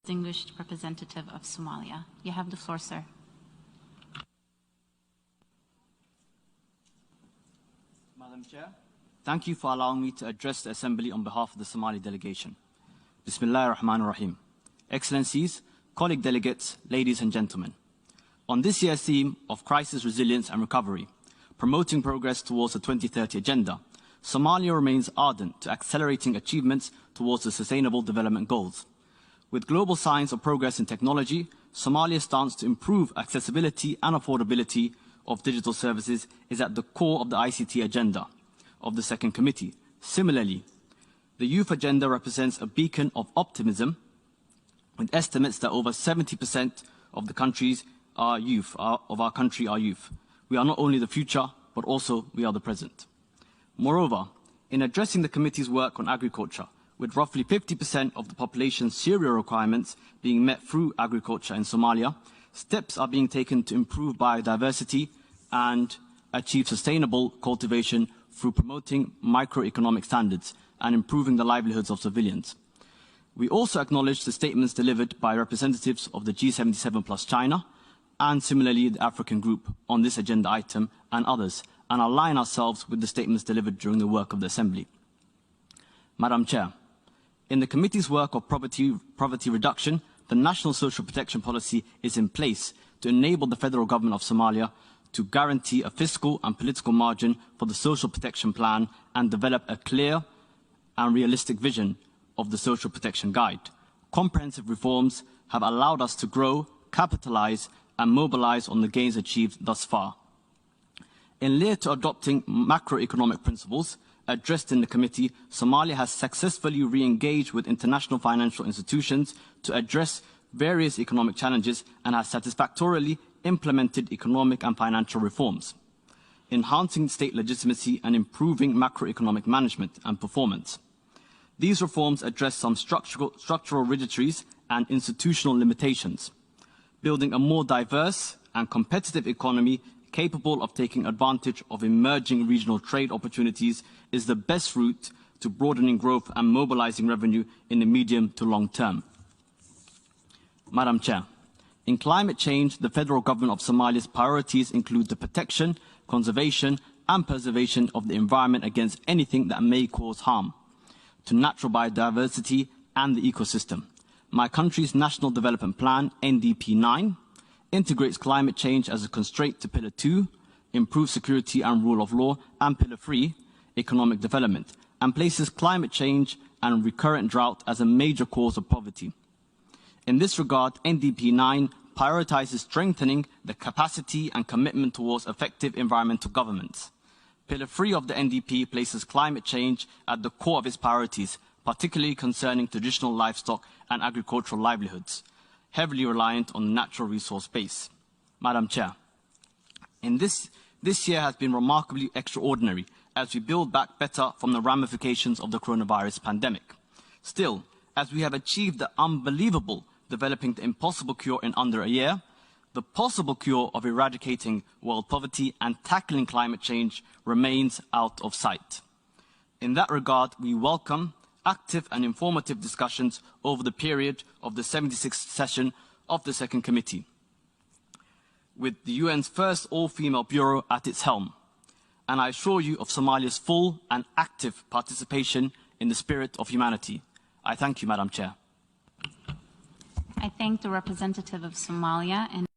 Distinguished representative of Somalia. You have the floor, sir. Madam Chair, thank you for allowing me to address the Assembly on behalf of the Somali delegation. Bismillah ar-Rahman ar-Rahim. Excellencies, colleague delegates, ladies and gentlemen. On this year's theme of crisis, resilience and recovery, promoting progress towards the 2030 agenda, Somalia remains ardent to accelerating achievements towards the Sustainable Development Goals. With global signs of progress in technology, Somalia's stance to improve accessibility and affordability of digital services is at the core of the ICT agenda of the Second Committee. Similarly, the youth agenda represents a beacon of optimism, with estimates that over 70% of the country's youth are youth. We are not only the future, but also we are the present. Moreover, in addressing the committee's work on agriculture, with roughly 50% of the population's cereal requirements being met through agriculture in Somalia, steps are being taken to improve biodiversity and achieve sustainable cultivation through promoting microeconomic standards and improving the livelihoods of civilians. We also acknowledge the statements delivered by representatives of the G77 plus China and similarly the African group on this agenda item and others, and align ourselves with the statements delivered during the work of the Assembly. Madam Chair, in the committee's work of poverty reduction, the National Social Protection Policy is in place to enable the federal government of Somalia to guarantee a fiscal and political margin for the social protection plan and develop a clear and realistic vision of the social protection guide. Comprehensive reforms have allowed us to grow, capitalize, and mobilize on the gains achieved thus far. In lieu to adopting macroeconomic principles addressed in the committee, Somalia has successfully re-engaged with international financial institutions to address various economic challenges and has satisfactorily implemented economic and financial reforms, enhancing state legitimacy and improving macroeconomic management and performance. These reforms address some structural rigidities and institutional limitations, building a more diverse and competitive economy capable of taking advantage of emerging regional trade opportunities is the best route to broadening growth and mobilizing revenue in the medium to long term. Madam Chair, in climate change, the federal government of Somalia's priorities include the protection, conservation, and preservation of the environment against anything that may cause harm to natural biodiversity and the ecosystem. My country's National Development Plan, NDP 9, integrates climate change as a constraint to Pillar 2, improve security and rule of law, and Pillar 3, economic development, and places climate change and recurrent drought as a major cause of poverty. In this regard, NDP 9 prioritizes strengthening the capacity and commitment towards effective environmental governance. Pillar 3 of the NDP places climate change at the core of its priorities, particularly concerning traditional livestock and agricultural livelihoods, heavily reliant on the natural resource base. Madam Chair, this year has been remarkably extraordinary as we build back better from the ramifications of the coronavirus pandemic. Still, as we have achieved the unbelievable developing the impossible cure in under a year, the possible cure of eradicating world poverty and tackling climate change remains out of sight. In that regard, we welcome active and informative discussions over the period of the 76th session of the Second Committee, with the UN's first all-female bureau at its helm. And I assure you of Somalia's full and active participation in the spirit of humanity. I thank you, Madam Chair. I thank the representative of Somalia. And